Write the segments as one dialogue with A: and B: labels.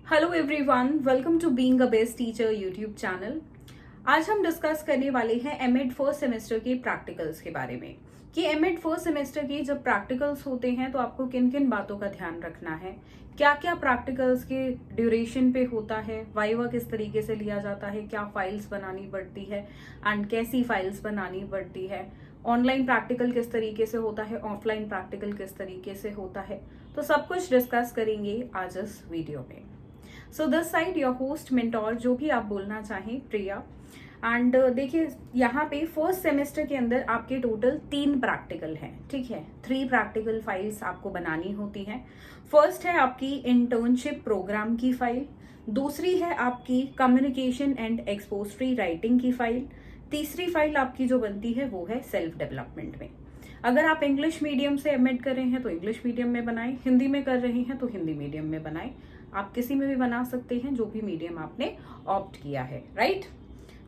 A: Hello everyone, welcome to being a best teacher YouTube channel. आज हम discuss करने वाले हैं एमएड फर्स्ट सेमेस्टर के प्रैक्टिकल्स के बारे में कि एमएड फर्स्ट सेमेस्टर के जब प्रैक्टिकल्स होते हैं तो आपको किन किन बातों का ध्यान रखना है, क्या क्या प्रैक्टिकल्स के ड्यूरेशन पे होता है, वाइवा किस तरीके से लिया जाता है, क्या फाइल्स बनानी पड़ती है एंड कैसी फाइल्स बनानी पड़ती है, ऑनलाइन प्रैक्टिकल किस तरीके से होता है, ऑफलाइन प्रैक्टिकल किस तरीके से होता है। तो सब कुछ डिस्कस करेंगे आज इस वीडियो में। So this side your host mentor, जो भी आप बोलना चाहें, प्रिया। एंड देखिए यहाँ पे फर्स्ट सेमेस्टर के अंदर आपके टोटल 3 प्रैक्टिकल हैं, ठीक है। 3 प्रैक्टिकल फाइल्स आपको बनानी होती हैं। फर्स्ट है आपकी इंटर्नशिप प्रोग्राम की फाइल, दूसरी है आपकी कम्युनिकेशन एंड एक्सपोजिटरी राइटिंग की फाइल, तीसरी फाइल आपकी जो बनती है वो है सेल्फ डेवलपमेंट में। अगर आप इंग्लिश मीडियम से एमएड कर रहे हैं तो इंग्लिश मीडियम में बनाएं, हिंदी में कर रहे हैं तो हिंदी मीडियम में बनाएं। आप किसी में भी बना सकते हैं जो भी मीडियम आपने ऑप्ट किया है, राइट।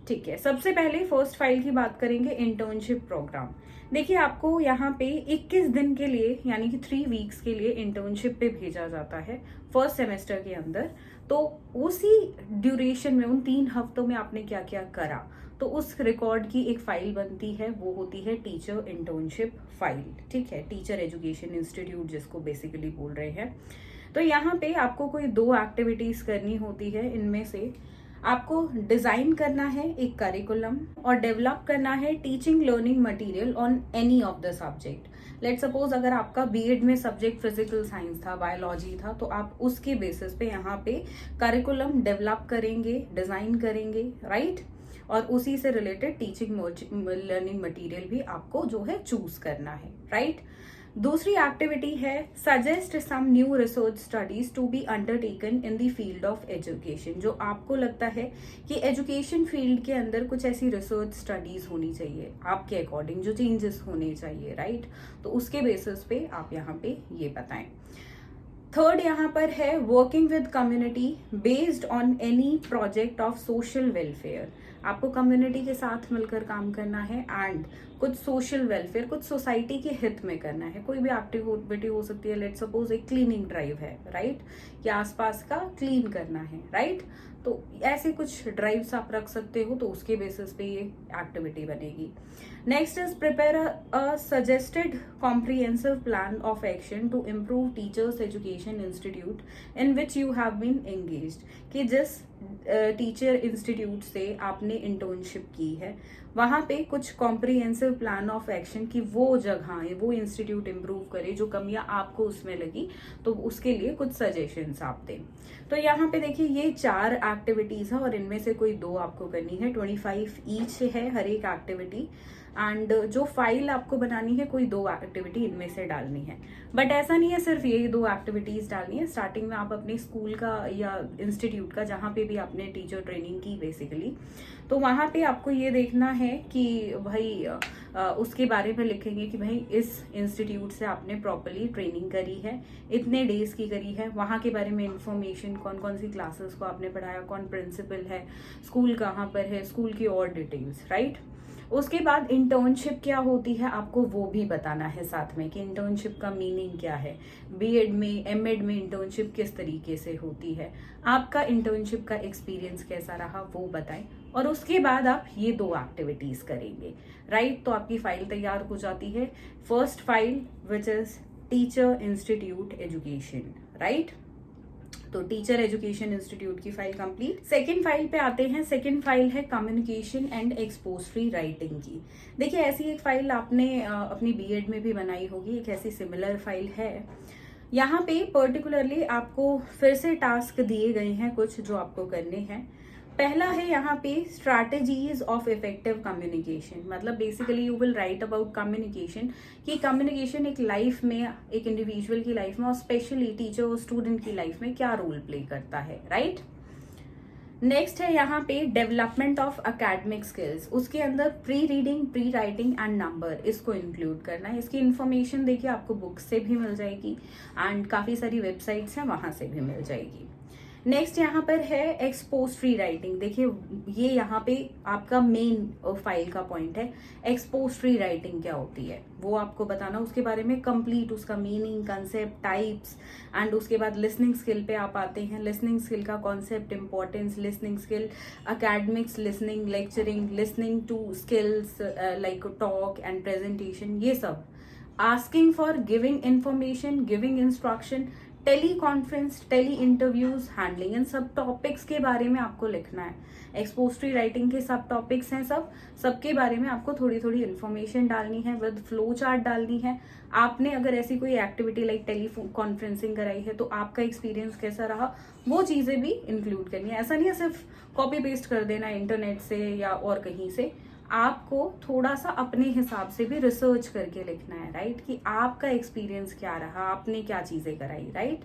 A: ठीक है, सबसे पहले फर्स्ट फाइल की बात करेंगे, इंटर्नशिप प्रोग्राम। देखिए आपको यहाँ पे 21 दिन के लिए यानी कि 3 वीक्स के लिए इंटर्नशिप पे भेजा जाता है फर्स्ट सेमेस्टर के अंदर। तो उसी ड्यूरेशन में, उन 3 हफ्तों में आपने क्या क्या करा, तो उस रिकॉर्ड की एक फाइल बनती है, वो होती है टीचर इंटर्नशिप फाइल, ठीक है। टीचर एजुकेशन इंस्टीट्यूट जिसको बेसिकली बोल रहे हैं। तो यहाँ पे आपको कोई 2 एक्टिविटीज करनी होती है। इनमें से आपको डिजाइन करना है एक करिकुलम और डेवलप करना है teaching learning material on any of the subject. Let suppose अगर आपका बीएड में सब्जेक्ट फिजिकल साइंस था, बायोलॉजी था, तो आप उसके बेसिस पे यहाँ पे करिकुलम डेवलप करेंगे, डिजाइन करेंगे, राइट। और उसी से रिलेटेड टीचिंग लर्निंग मटेरियल भी आपको जो है चूज करना है, राइट। दूसरी एक्टिविटी है suggest some new research studies to be undertaken in the field of education. जो आपको लगता है कि एजुकेशन फील्ड के अंदर कुछ ऐसी रिसर्च स्टडीज होनी चाहिए, आपके अकॉर्डिंग जो चेंजेस होने चाहिए, राइट। तो उसके बेसिस पे आप यहाँ पे ये बताएं। थर्ड यहाँ पर है working with community based on any project of social welfare. आपको कम्युनिटी के साथ मिलकर काम करना है एंड कुछ सोशल वेलफेयर, कुछ सोसाइटी के हित में करना है। कोई भी एक्टिविटी हो सकती है, लेट सपोज एक क्लीनिंग ड्राइव है, राइट, या आसपास का क्लीन करना है, राइट। तो ऐसे कुछ ड्राइव्स आप रख सकते हो, तो उसके बेसिस पे ये एक्टिविटी बनेगी। Next is prepare a suggested comprehensive plan of action to improve teachers education institute in which you have been engaged. कि जिस टीचर इंस्टीट्यूट से आपने इंटर्नशिप की है वहां पे कुछ कॉम्प्रिहेंसिव प्लान ऑफ एक्शन की वो जगह, वो इंस्टीट्यूट इम्प्रूव करे, जो कमियां आपको उसमें लगी, तो उसके लिए कुछ सजेशंस आप दें। तो यहाँ पे देखिए ये 4 एक्टिविटीज है और इनमें से कोई 2 आपको करनी है। 25 ईच है हर एक एक्टिविटी। एंड जो फाइल आपको बनानी है, कोई 2 एक्टिविटी इनमें से डालनी है। बट ऐसा नहीं है सिर्फ यही 2 एक्टिविटीज डालनी है। स्टार्टिंग में आप अपने स्कूल का या इंस्टीट्यूट का, जहाँ पे भी आपने टीचर ट्रेनिंग की बेसिकली, तो वहाँ पे आपको ये देखना है कि भाई उसके बारे में लिखेंगे कि भाई इस इंस्टीट्यूट से आपने प्रॉपरली ट्रेनिंग करी है, इतने डेज की करी है, वहाँ के बारे में इंफॉर्मेशन, कौन कौन सी क्लासेस को आपने पढ़ाया, कौन प्रिंसिपल है, स्कूल कहाँ पर है, स्कूल की और डिटेल्स, राइट। उसके बाद इंटर्नशिप क्या होती है आपको वो भी बताना है साथ में, कि इंटर्नशिप का मीनिंग क्या है, बीएड में, एमएड में इंटर्नशिप किस तरीके से होती है, आपका इंटर्नशिप का एक्सपीरियंस कैसा रहा वो बताएं। और उसके बाद आप ये 2 एक्टिविटीज करेंगे, राइट। तो आपकी फाइल तैयार हो जाती है, first file which is teacher institute education, right. तो टीचर एजुकेशन इंस्टीट्यूट की फाइल कंप्लीट। सेकंड फाइल पे आते हैं। सेकंड फाइल है कम्युनिकेशन एंड एक्सपोजिटरी राइटिंग की। देखिए ऐसी एक फाइल आपने अपनी बीएड में भी बनाई होगी, एक ऐसी सिमिलर फाइल है। यहाँ पे पर्टिकुलरली आपको फिर से टास्क दिए गए हैं कुछ जो आपको करने हैं। पहला है यहाँ पे स्ट्रैटेजीज ऑफ इफेक्टिव कम्युनिकेशन। मतलब basically you will write about communication, कि कम्युनिकेशन एक लाइफ में, एक इंडिविजुअल की लाइफ में और स्पेशली टीचर और स्टूडेंट की लाइफ में क्या रोल प्ले करता है, राइट। नेक्स्ट है यहाँ पे डेवलपमेंट ऑफ अकेडमिक स्किल्स। उसके अंदर pre reading, pre writing and number, इसको इंक्लूड करना है। इसकी इन्फॉर्मेशन देखिए आपको बुक्स से भी मिल जाएगी एंड काफी सारी वेबसाइट्स हैं, वहां से भी मिल जाएगी। नेक्स्ट यहाँ पर है एक्सपोस्ट्री राइटिंग। देखिए ये यहाँ पे आपका मेन फाइल का पॉइंट है। एक्सपोस्ट्री राइटिंग क्या होती है वो आपको बताना, उसके बारे में कंप्लीट उसका मीनिंग, कंसेप्ट, टाइप्स एंड उसके बाद लिसनिंग स्किल पे आप आते हैं। लिसनिंग स्किल का concept, importance, listening skill, academics, listening, lecturing, listening to skills like talk and presentation, ये सब। Asking for giving information, giving instruction, tele conference, tele interviews, handling, इन सब टॉपिक्स के बारे में आपको लिखना है। एक्सपोस्ट्री राइटिंग के सब टॉपिक्स हैं, सबके बारे में आपको थोड़ी थोड़ी इन्फॉर्मेशन डालनी है, विद फ्लो चार्ट डालनी है। आपने अगर ऐसी कोई एक्टिविटी लाइक टेलीफोन कॉन्फ्रेंसिंग कराई है तो आपका एक्सपीरियंस कैसा रहा, वो चीजें भी इंक्लूड करनी है। ऐसा नहीं है सिर्फ कॉपी पेस्ट कर देना इंटरनेट से या और कहीं से, आपको थोड़ा सा अपने हिसाब से भी रिसर्च करके लिखना है, राइट, कि आपका एक्सपीरियंस क्या रहा, आपने क्या चीजें कराई, राइट।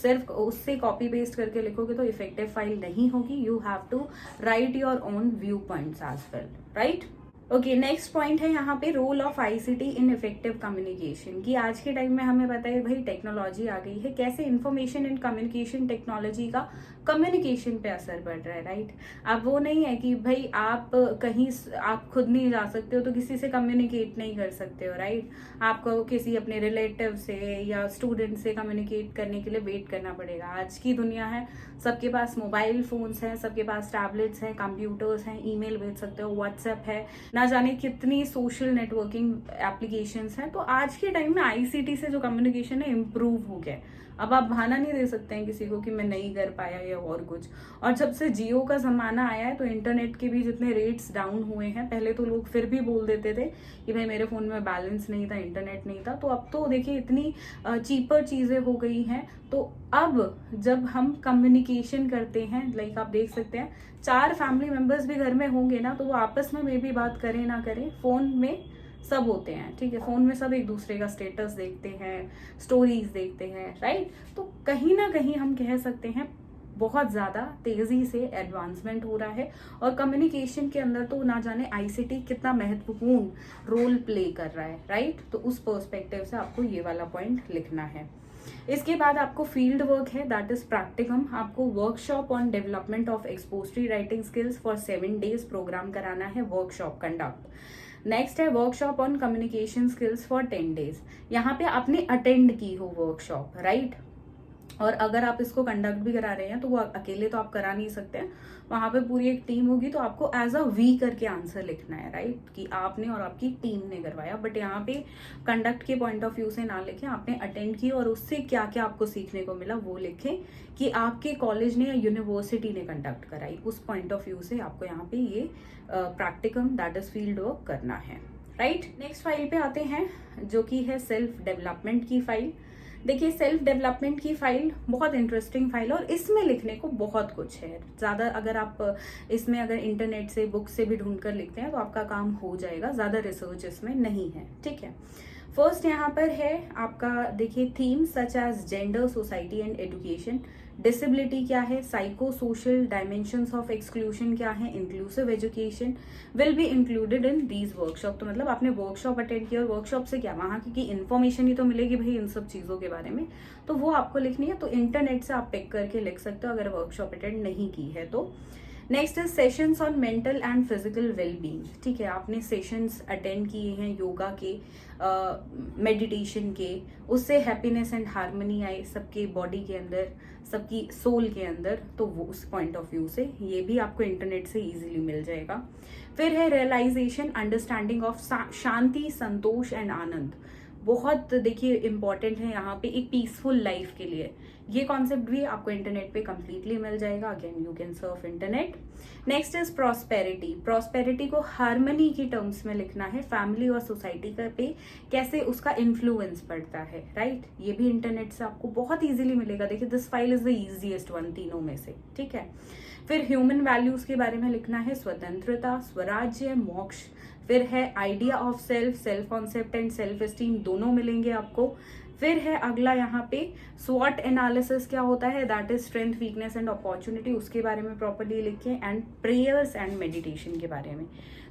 A: सिर्फ उससे कॉपी पेस्ट करके लिखोगे तो इफेक्टिव फाइल नहीं होगी। You have to write your own view points as well, right. Okay, next point है यहाँ पे role of ICT in effective communication. कि आज के टाइम में हमें पता है भाई टेक्नोलॉजी आ गई है, कैसे इंफॉर्मेशन एंड कम्युनिकेशन टेक्नोलॉजी का कम्युनिकेशन पे असर पड़ रहा है, राइट। अब वो नहीं है कि भाई आप कहीं आप खुद नहीं जा सकते हो तो किसी से कम्युनिकेट नहीं कर सकते हो, राइट। आपको किसी अपने रिलेटिव से या स्टूडेंट से कम्युनिकेट करने के लिए वेट करना पड़ेगा। आज की दुनिया है, सबके पास मोबाइल फोन्स हैं, सबके पास टैबलेट्स हैं, कंप्यूटर्स हैं, ईमेल भेज सकते हो, व्हाट्सएप है, ना जाने कितनी सोशल नेटवर्किंग एप्लीकेशंस हैं। तो आज के टाइम में आईसीटी से जो कम्युनिकेशन है इम्प्रूव हो गया है। अब आप बहाना नहीं दे सकते हैं किसी को कि मैं नहीं कर पाया या और कुछ। और जब से जियो का जमाना आया है तो इंटरनेट के भी जितने रेट्स डाउन हुए हैं, पहले तो लोग फिर भी बोल देते थे कि भाई मेरे फोन में बैलेंस नहीं था, इंटरनेट नहीं था, तो अब तो देखिए इतनी चीपर चीजें हो गई हैं। तो अब जब हम कम्युनिकेशन करते हैं, लाइक आप देख सकते हैं 4 फैमिली मेंबर्स भी घर में होंगे ना, तो वो आपस में भी बात करें ना करें, फोन में सब होते हैं, ठीक है। फोन में सब एक दूसरे का स्टेटस देखते हैं, स्टोरीज देखते हैं, राइट। तो कहीं ना कहीं हम कह सकते हैं बहुत ज्यादा तेजी से एडवांसमेंट हो रहा है और कम्युनिकेशन के अंदर तो ना जाने आईसीटी कितना महत्वपूर्ण रोल प्ले कर रहा है, राइट। तो उस पर्सपेक्टिव से आपको ये वाला पॉइंट लिखना है। इसके बाद आपको फील्ड वर्क है, दैट इज प्रैक्टिकम। आपको workshop on development of expository writing skills for 7 days program कराना है, वर्कशॉप कंडक्ट। नेक्स्ट है workshop on communication skills for 10 days। यहाँ पे आपने अटेंड की हो वर्कशॉप, राइट। और अगर आप इसको कंडक्ट भी करा रहे हैं तो वो अकेले तो आप करा नहीं सकते हैं, वहां पे पूरी एक टीम होगी, तो आपको एज अ वी करके आंसर लिखना है, राइट, कि आपने और आपकी टीम ने करवाया। बट यहाँ पे कंडक्ट के पॉइंट ऑफ व्यू से ना लिखें, आपने अटेंड की और उससे क्या क्या आपको सीखने को मिला वो लिखें, कि आपके कॉलेज ने या यूनिवर्सिटी ने कंडक्ट कराई, उस पॉइंट ऑफ व्यू से आपको यहाँ पे ये practicum that is field work करना है, राइट। नेक्स्ट फाइल पे आते हैं जो कि है सेल्फ डेवलपमेंट की फाइल। देखिए सेल्फ डेवलपमेंट की फाइल बहुत इंटरेस्टिंग फाइल और इसमें लिखने को बहुत कुछ है। ज्यादा अगर आप इसमें अगर इंटरनेट से बुक से भी ढूंढ कर लिखते हैं तो आपका काम हो जाएगा, ज्यादा रिसर्च इसमें नहीं है, ठीक है। फर्स्ट यहाँ पर है आपका, देखिए theme such age gender, society and education. Disability क्या है, psycho social dimensions of exclusion क्या है, inclusive education will be included in these workshop. तो मतलब आपने वर्कशॉप अटेंड किया और वर्कशॉप से क्या वहां की इन्फॉर्मेशन ही तो मिलेगी भाई इन सब चीजों के बारे में, तो वो आपको लिखनी है। तो इंटरनेट से आप पिक करके लिख सकते हो अगर वर्कशॉप अटेंड नहीं की है तो। नेक्स्ट है sessions on mental and physical wellbeing, ठीक है। आपने सेशंस अटेंड किए हैं योगा के, मेडिटेशन के, उससे हैप्पीनेस एंड हार्मनी आए सबके बॉडी के अंदर, सबकी सोल के अंदर, तो वो उस पॉइंट ऑफ व्यू से ये भी आपको इंटरनेट से इजीली मिल जाएगा। फिर है realization understanding of shanti, santosh and anand. बहुत देखिए इंपॉर्टेंट है यहाँ पे एक पीसफुल लाइफ के लिए, ये कॉन्सेप्ट भी आपको इंटरनेट पे कंप्लीटली मिल जाएगा। Again you can Surf internet. Next is prosperity. Prosperity को हार्मनी की टर्म्स में लिखना है, फैमिली और सोसाइटी का पे कैसे उसका इन्फ्लुएंस पड़ता है, राइट। ये भी इंटरनेट से आपको बहुत इजीली मिलेगा। देखिए this file is the easiest one तीनों में से, ठीक है। फिर ह्यूमन वैल्यूज के बारे में लिखना है, स्वतंत्रता, स्वराज्य, मोक्ष। फिर है idea of self, self concept and self esteem, दोनों मिलेंगे आपको। फिर है अगला यहाँ पे स्वॉट एनालिसिस क्या होता है, that is strength, weakness and opportunity, उसके बारे में प्रॉपर्ली लिखें। एंड प्रेयर्स एंड मेडिटेशन के बारे में।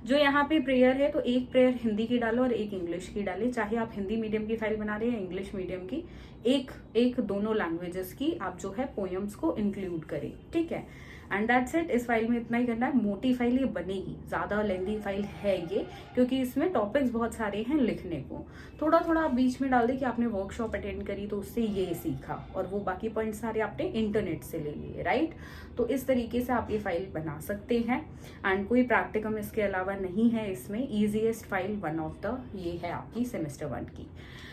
A: जो यहाँ पे प्रेयर है तो एक प्रेयर हिंदी की डालो और एक इंग्लिश की डाले, चाहे आप हिंदी मीडियम की फाइल बना रहे हैं या इंग्लिश मीडियम की, एक एक दोनों लैंग्वेजेस की आप जो है पोएम्स को इंक्लूड करें, ठीक है। And that's it. इस फाइल में इतना ही करना है। मोटी फाइल ये बनेगी, ज्यादा लेंदी फाइल है ये, क्योंकि इसमें टॉपिक्स बहुत सारे हैं लिखने को। थोड़ा थोड़ा आप बीच में डाल दे कि आपने वर्कशॉप अटेंड करी तो उससे ये सीखा, और वो बाकी पॉइंट सारे आपने इंटरनेट से ले लिए, राइट। तो इस तरीके से आप ये फाइल बना सकते हैं। एंड कोई प्रैक्टिकम इसके अलावा नहीं है इसमें। Easiest file one of the ये है आपकी सेमेस्टर 1 की।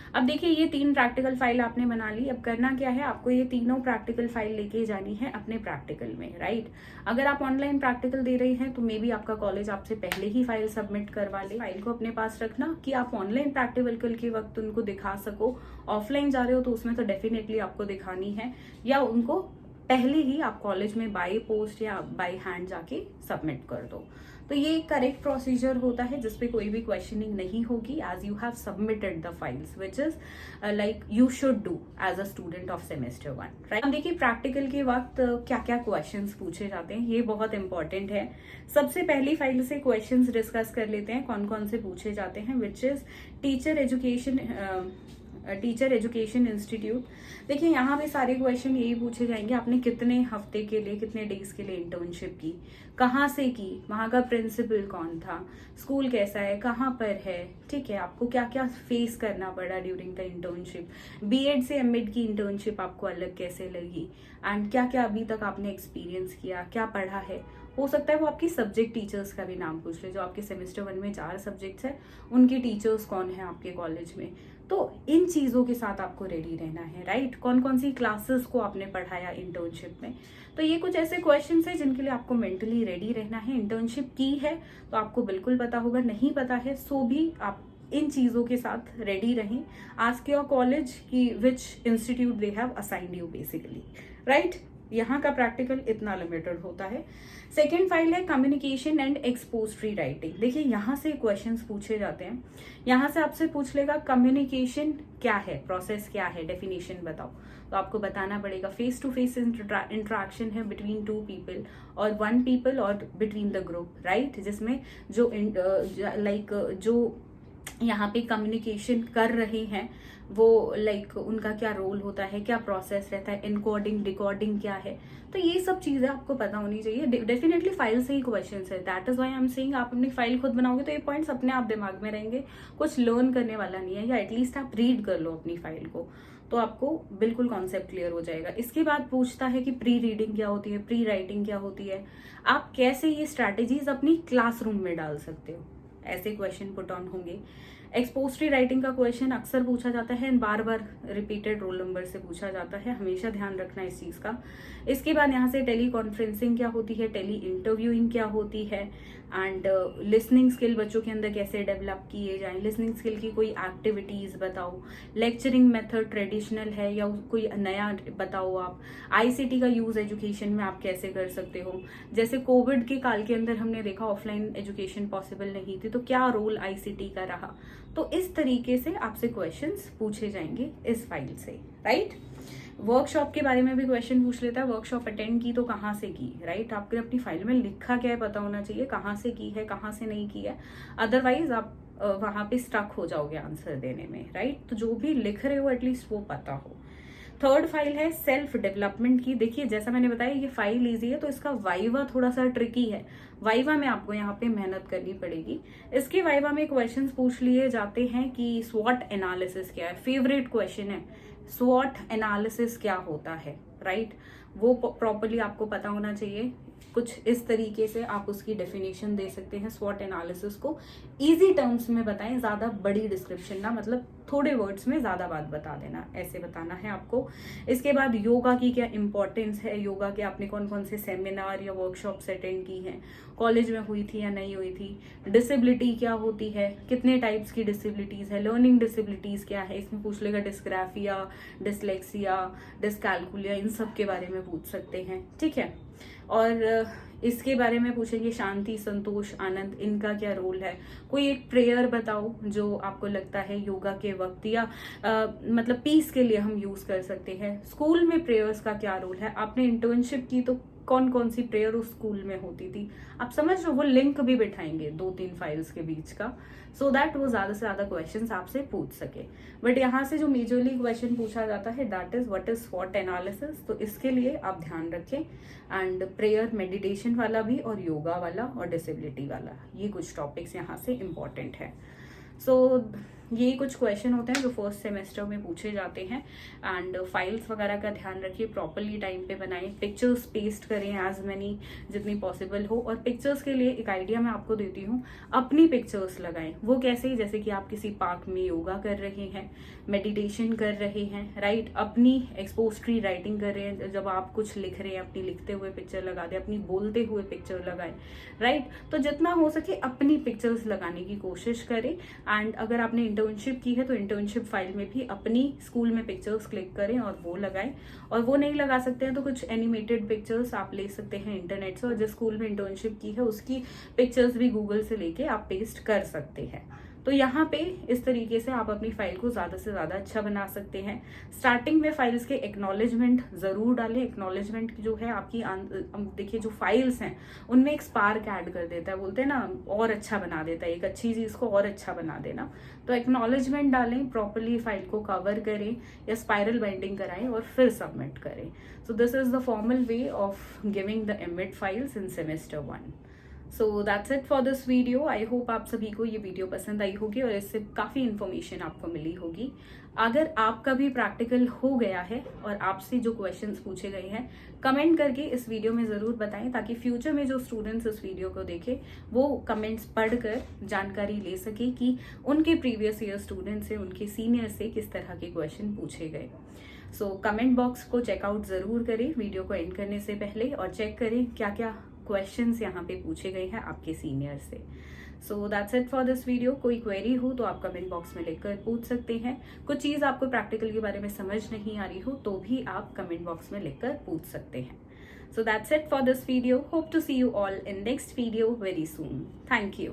A: अब देखिए, ये 3 प्रैक्टिकल फाइल आपने बना ली। अब करना क्या है, आपको ये तीनों प्रैक्टिकल फाइल लेके जानी है अपने प्रैक्टिकल में, राइट। अगर आप ऑनलाइन प्रैक्टिकल दे रहे हैं तो मे बी आपका कॉलेज आपसे पहले ही फाइल सबमिट करवा ले। फाइल को अपने पास रखना कि आप ऑनलाइन प्रैक्टिकल के वक्त उनको दिखा सको। ऑफलाइन जा रहे हो तो उसमें तो डेफिनेटली आपको दिखानी है, या उनको पहले ही आप कॉलेज में बाय पोस्ट या बाय हैंड जाके सबमिट कर दो। तो ये करेक्ट प्रोसीजर होता है जिसपे कोई भी क्वेश्चनिंग नहीं होगी, as you have submitted the files, which is like you should do as a student of semester 1, right. देखिए, प्रैक्टिकल के वक्त क्या क्या क्वेश्चंस पूछे जाते हैं, ये बहुत इंपॉर्टेंट है। सबसे पहली फाइल से क्वेश्चंस डिस्कस कर लेते हैं कौन कौन से पूछे जाते हैं, which is teacher education institute. देखिए, यहाँ पे सारे क्वेश्चन यही पूछे जाएंगे, आपने कितने हफ्ते के लिए, कितने डेज के लिए इंटर्नशिप की, कहाँ से की, वहाँ का प्रिंसिपल कौन था, स्कूल कैसा है, कहाँ पर है, ठीक है, आपको क्या क्या फेस करना पड़ा ड्यूरिंग द इंटर्नशिप, बीएड से एमएड की इंटर्नशिप आपको अलग कैसे लगी, एंड क्या क्या अभी तक आपने एक्सपीरियंस किया, क्या पढ़ा है। हो सकता है वो आपकी सब्जेक्ट टीचर्स का भी नाम पूछ ले, जो आपके सेमेस्टर 1 में 4 सब्जेक्ट्स है, उनके टीचर्स कौन है आपके कॉलेज में। तो इन चीजों के साथ आपको रेडी रहना है, राइट। कौन कौन सी क्लासेस को आपने पढ़ाया इंटर्नशिप में। तो ये कुछ ऐसे क्वेश्चंस हैं जिनके लिए आपको मेंटली रेडी रहना है। इंटर्नशिप की है तो आपको बिल्कुल पता होगा, नहीं पता है सो भी आप इन चीजों के साथ रेडी रहें। आस्क योर कॉलेज की which institute they have assigned you basically, right. यहाँ का प्रैक्टिकल इतना लिमिटेड होता है। सेकेंड फाइल है कम्युनिकेशन एंड एक्सपोजिटरी राइटिंग। देखिए, यहाँ से क्वेश्चंस पूछे जाते हैं। यहाँ से आपसे पूछ लेगा कम्युनिकेशन क्या है, प्रोसेस क्या है, डेफिनेशन बताओ। तो आपको बताना पड़ेगा फेस टू फेस इंटरेक्शन है बिटवीन 2 पीपल और 1 पीपल और बिटवीन द ग्रुप, राइट। जिसमें जो जो यहाँ पे कम्युनिकेशन कर रहे हैं वो उनका क्या रोल होता है, क्या प्रोसेस रहता है, इनकोडिंग डिकोडिंग क्या है। तो ये सब चीजें आपको पता होनी चाहिए। डेफिनेटली फाइल से ही क्वेश्चंस है, that is why I am saying आप अपनी फाइल खुद बनाओगे तो ये पॉइंट्स अपने आप दिमाग में रहेंगे, कुछ लर्न करने वाला नहीं है, या एटलीस्ट आप रीड कर लो अपनी फाइल को तो आपको बिल्कुल कॉन्सेप्ट क्लियर हो जाएगा। इसके बाद पूछता है कि प्री रीडिंग क्या होती है, प्री राइटिंग क्या होती है, आप कैसे ये स्ट्रैटेजीज अपनी क्लासरूम में डाल सकते हो, ऐसे क्वेश्चन पुट ऑन होंगे। एक्सपोजिटरी राइटिंग का क्वेश्चन अक्सर पूछा जाता है, बार बार रिपीटेड रोल नंबर से पूछा जाता है, हमेशा ध्यान रखना इस चीज का। इसके बाद यहाँ से टेली कॉन्फ्रेंसिंग क्या होती है, टेली इंटरव्यूइंग क्या होती है, एंड लिसनिंग स्किल बच्चों के अंदर कैसे डेवलप किए जाएं, लिसनिंग स्किल की कोई एक्टिविटीज बताओ, लेक्चरिंग मेथड ट्रेडिशनल है या कोई नया बताओ आप, आईसीटी का यूज एजुकेशन में आप कैसे कर सकते हो। जैसे कोविड के काल के अंदर हमने देखा ऑफलाइन एजुकेशन पॉसिबल नहीं थी, तो क्या रोल आईसीटी का रहा। तो इस तरीके से आपसे क्वेश्चंस पूछे जाएंगे इस फाइल से, राइट। वर्कशॉप के बारे में भी क्वेश्चन पूछ लेता है, वर्कशॉप अटेंड की तो कहाँ से की, राइट। आपके अपनी फाइल में लिखा क्या है पता होना चाहिए, कहाँ से की है, कहाँ से नहीं की है, अदरवाइज आप वहां पे स्टक हो जाओगे आंसर देने में, राइट। तो जो भी लिख रहे हो एटलीस्ट वो पता हो। थर्ड फाइल है सेल्फ डेवलपमेंट की। देखिए, जैसा मैंने बताया ये फाइल इजी है तो इसका वाइवा थोड़ा सा ट्रिकी है। वाइवा में आपको यहाँ पे मेहनत करनी पड़ेगी। इसके वाइवा में क्वेश्चंस पूछ लिए जाते हैं कि स्वॉट एनालिसिस क्या है, फेवरेट क्वेश्चन है, स्वॉट एनालिसिस क्या होता है, राइट। वो प्रॉपरली आपको पता होना चाहिए। कुछ इस तरीके से आप उसकी डेफिनेशन दे सकते हैं स्वॉट एनालिसिस को। इजी टर्म्स में बताएं, ज्यादा बड़ी डिस्क्रिप्शन ना, मतलब थोड़े वर्ड्स में ज्यादा बात बता देना, ऐसे बताना है आपको। इसके बाद योगा की क्या इंपॉर्टेंस है, योगा के आपने कौन कौन से सेमिनार या वर्कशॉप्स अटेंड की हैं, कॉलेज में हुई थी या नहीं हुई थी, डिसेबिलिटी क्या होती है, कितने टाइप्स की डिसेबिलिटीज है, लर्निंग डिसेबिलिटीज क्या है, इसमें पूछ लेगा डिस्ग्राफिया, डिसलेक्सिया, डिसकैलकुलिया, इन सब के बारे में पूछ सकते हैं, ठीक है। और इसके बारे में पूछेंगे शांति, संतोष, आनंद, इनका क्या रोल है। कोई एक प्रेयर बताओ जो आपको लगता है योगा के वक्त या मतलब पीस के लिए हम यूज कर सकते हैं। स्कूल में प्रेयर्स का क्या रोल है। आपने इंटर्नशिप की तो कौन कौन सी प्रेयर उस स्कूल में होती थी। आप समझ रहे हो, वो लिंक भी बिठाएंगे 2-3 फाइल्स के बीच का, सो दैट वो ज्यादा से ज्यादा क्वेश्चंस आपसे पूछ सके। बट यहाँ से जो मेजरली क्वेश्चन पूछा जाता है दैट इज व्हाट इज स्वॉट एनालिसिस, तो इसके लिए आप ध्यान रखें। एंड प्रेयर मेडिटेशन वाला भी और योगा वाला और डिसेबिलिटी वाला, ये कुछ टॉपिक्स यहाँ से इम्पॉर्टेंट है। सो ये कुछ क्वेश्चन होते हैं जो फर्स्ट सेमेस्टर में पूछे जाते हैं। एंड फाइल्स वगैरह का ध्यान रखिए, प्रॉपरली टाइम पे बनाएं, पिक्चर्स पेस्ट करें एज मैनी जितनी पॉसिबल हो। और पिक्चर्स के लिए एक आइडिया मैं आपको देती हूँ, अपनी पिक्चर्स लगाएं। वो कैसे, जैसे कि आप किसी पार्क में योगा कर रहे हैं, मेडिटेशन कर रहे हैं, राइट, अपनी एक्सपोजिटरी राइटिंग कर रहे हैं, जब आप कुछ लिख रहे हैं अपनी लिखते हुए पिक्चर लगा दें, अपनी बोलते हुए पिक्चर लगाएं, राइट। तो जितना हो सके अपनी पिक्चर्स लगाने की कोशिश करें। एंड अगर आपने इंटर्नशिप की है तो इंटर्नशिप फाइल में भी अपनी स्कूल में पिक्चर्स क्लिक करें और वो लगाएं। और वो नहीं लगा सकते हैं तो कुछ एनिमेटेड पिक्चर्स आप ले सकते हैं इंटरनेट से, और जिस स्कूल में इंटर्नशिप की है उसकी पिक्चर्स भी गूगल से लेके आप पेस्ट कर सकते हैं। तो यहाँ पे इस तरीके से आप अपनी फाइल को ज्यादा से ज्यादा अच्छा बना सकते हैं। स्टार्टिंग में फाइल्स के एक्नॉलेजमेंट जरूर डालें। एक्नॉलेजमेंट जो है आपकी देखिए जो फाइल्स हैं उनमें एक स्पार्क ऐड कर देता है, बोलते हैं ना, और अच्छा बना देता है, एक अच्छी चीज को और अच्छा बना देना। तो एक्नॉलेजमेंट डालें, प्रॉपरली फाइल को कवर करें या स्पाइरल बाइंडिंग कराएं और फिर सबमिट करें। So this is the formal way of giving the MEd files in semester 1। So that's it for this video. I hope आप सभी को ये वीडियो पसंद आई होगी और इससे काफ़ी इन्फॉर्मेशन आपको मिली होगी। अगर आपका भी प्रैक्टिकल हो गया है और आपसे जो क्वेश्चंस पूछे गए हैं, कमेंट करके इस वीडियो में ज़रूर बताएं, ताकि फ्यूचर में जो स्टूडेंट्स इस वीडियो को देखें वो कमेंट्स पढ़कर जानकारी ले सके कि उनके प्रीवियस ईयर स्टूडेंट्स से, उनके सीनियर से किस तरह के क्वेश्चन पूछे गए। सो कमेंट बॉक्स को चेकआउट ज़रूर करें वीडियो को एंड करने से पहले, और चेक करें क्या क्या क्वेश्चंस यहाँ पे पूछे गए हैं आपके सीनियर से। सो that's it for this video. कोई क्वेरी हो तो आप कमेंट बॉक्स में लिखकर पूछ सकते हैं। कुछ चीज़ आपको प्रैक्टिकल के बारे में समझ नहीं आ रही हो तो भी आप कमेंट बॉक्स में लिखकर पूछ सकते हैं। So that's it for this video. Hope to see you all in next video very soon. Thank you.